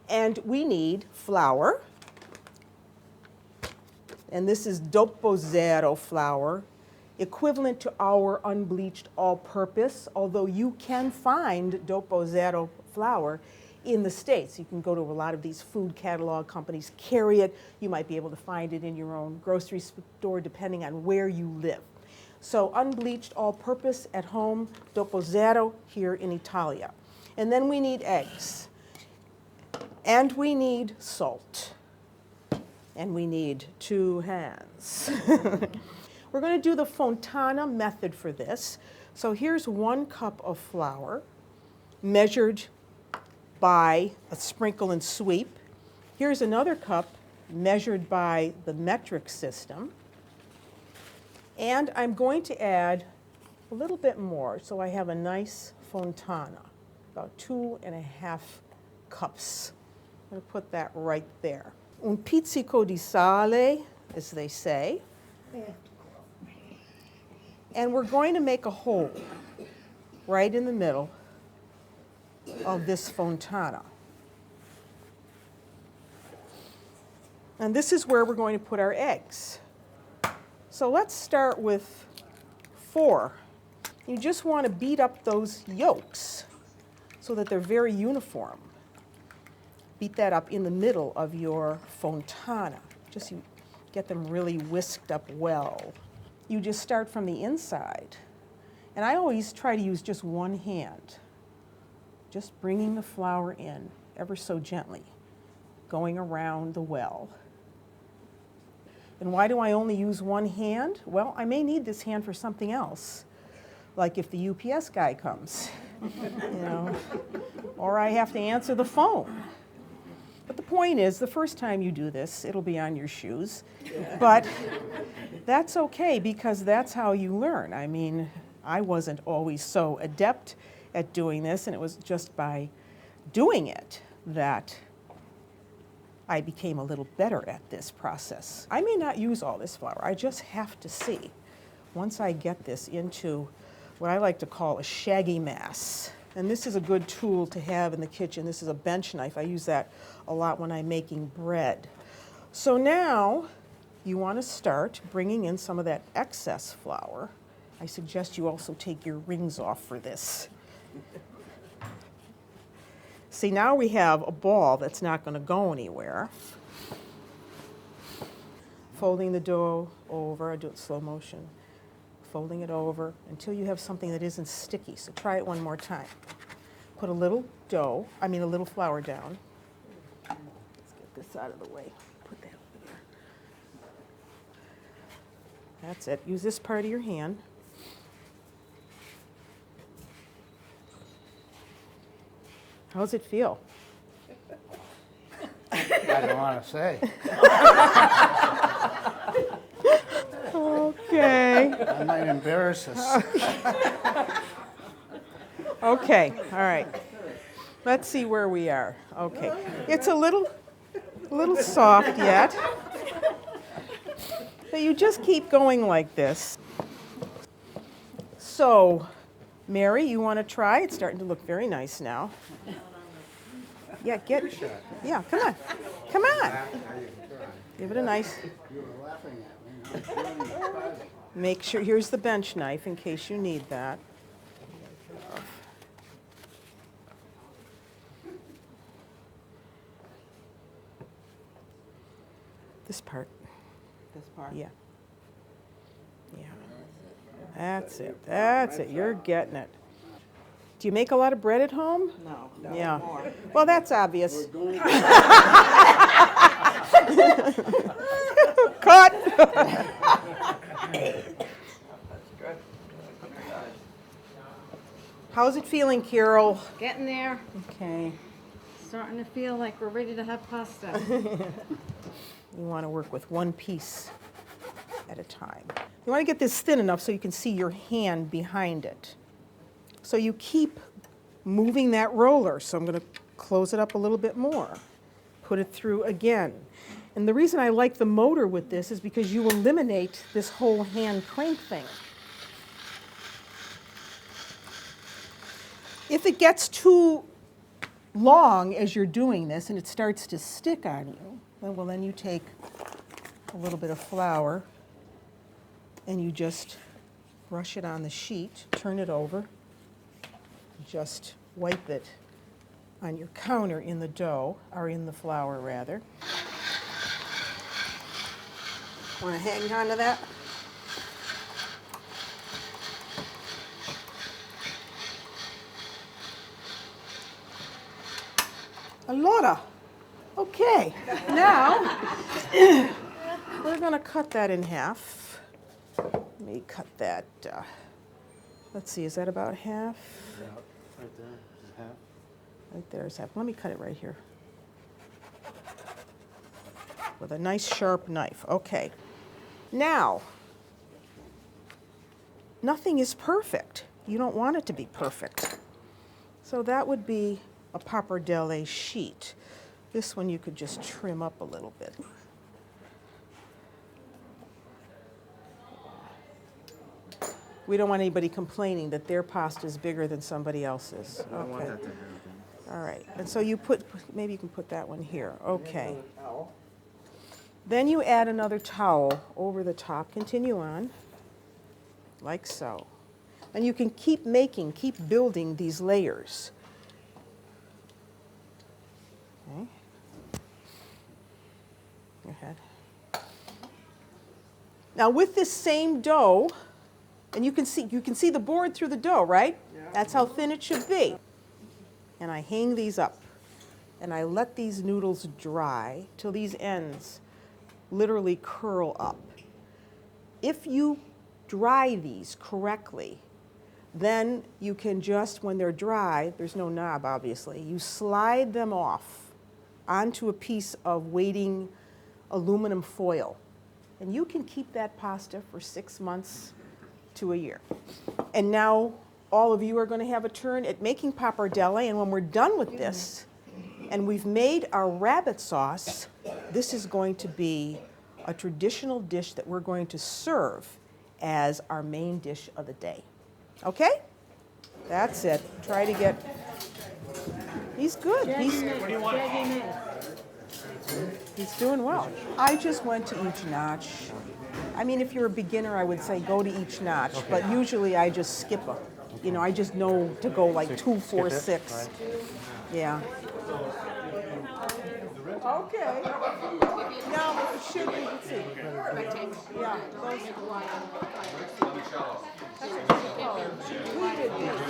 And we need flour. And this is dopo zero flour, equivalent to our unbleached all-purpose, although you can find dopo zero flour in the States. You can go to a lot of these food catalog companies, carry it. You might be able to find it in your own grocery store depending on where you live. So unbleached all-purpose at home, dopo zero here in Italia. And then we need eggs. And we need salt. And we need 2 hands. We're going to do the Fontana method for this. So here's 1 cup of flour measured by a sprinkle and sweep. Here's another cup measured by the metric system. And I'm going to add a little bit more so I have a nice Fontana, about 2½ cups. I'm going to put that right there. Un pizzico di sale, as they say. And we're going to make a hole right in the middle of this Fontana. And this is where we're going to put our eggs. So let's start with 4. You just want to beat up those yolks so that they're very uniform. Beat that up in the middle of your Fontana. Just you get them really whisked up well. You just start from the inside. And I always try to use just 1 hand. Just bringing the flour in ever so gently, going around the well. And why do I only use 1 hand? Well, I may need this hand for something else, like if the UPS guy comes, or I have to answer the phone. But the point is, the first time you do this, it'll be on your shoes. But that's okay, because that's how you learn. I mean, I wasn't always so adept at doing this, and it was just by doing it that I became a little better at this process. I may not use all this flour. I just have to see. Once I get this into what I like to call a shaggy mass. And this is a good tool to have in the kitchen. This is a bench knife. I use that a lot when I'm making bread. So now you want to start bringing in some of that excess flour. I suggest you also take your rings off for this. See, now we have a ball that's not going to go anywhere. Folding the dough over, I do it slow motion. Folding it over until you have something that isn't sticky. So try it one more time. Put a little a little flour down. Let's get this out of the way. Put that over there. That's it. Use this part of your hand. How does it feel? I don't want to say. Okay. I might embarrass us. Okay, all right. Let's see where we are. Okay. It's a little soft yet. But you just keep going like this. So, Mary, you want to try? It's starting to look very nice now. Yeah, come on. Come on. Give it a nice. You were laughing at me. Make sure, here's the bench knife in case you need that. This part. This part? Yeah. Yeah. That's it. That's it. You're getting it. Do you make a lot of bread at home? No. Yeah. More. Well, that's obvious. Cut. How's it feeling, Carol? Getting there. Okay. Starting to feel like we're ready to have pasta. You want to work with 1 piece at a time. You want to get this thin enough so you can see your hand behind it. So you keep moving that roller. So I'm going to close it up a little bit more. Put it through again. And the reason I like the motor with this is because you eliminate this whole hand crank thing. If it gets too long as you're doing this and it starts to stick on you, then you take a little bit of flour and you just brush it on the sheet, turn it over, just wipe it on your counter in the dough, or in the flour rather. Want to hang on to that? Allora, okay, now we're going to cut that in half. Let me cut that, let's see, is that about half? Yeah, right there, is half. Right there is half. Let me cut it right here with a nice sharp knife. Okay. Now, nothing is perfect. You don't want it to be perfect. So that would be a pappardelle sheet. This one you could just trim up a little bit. We don't want anybody complaining that their pasta is bigger than somebody else's. I don't want Okay. that to happen. All right. And so you put, maybe you can put that one here. Okay. Then you add another towel over the top. Continue on, like so. And you can keep building these layers. Okay. Go ahead. Now with this same dough, and you can see the board through the dough, right? Yeah. That's how thin it should be. And I hang these up, and I let these noodles dry till these ends literally curl up. If you dry these correctly, then you can just, when they're dry, there's no knob obviously, you slide them off onto a piece of waiting aluminum foil. And you can keep that pasta for 6 months to a year. And now all of you are going to have a turn at making pappardelle, and when we're done with this, and we've made our rabbit sauce, this is going to be a traditional dish that we're going to serve as our main dish of the day. Okay? That's it. Try to get... He's good. He's doing well. I just went to each notch. I mean, if you're a beginner, I would say go to each notch, but usually I just skip them. You know, I just know to go like 2, 4, 6. Right. Yeah. Okay. Now, should we see? Yeah. Those. We did this.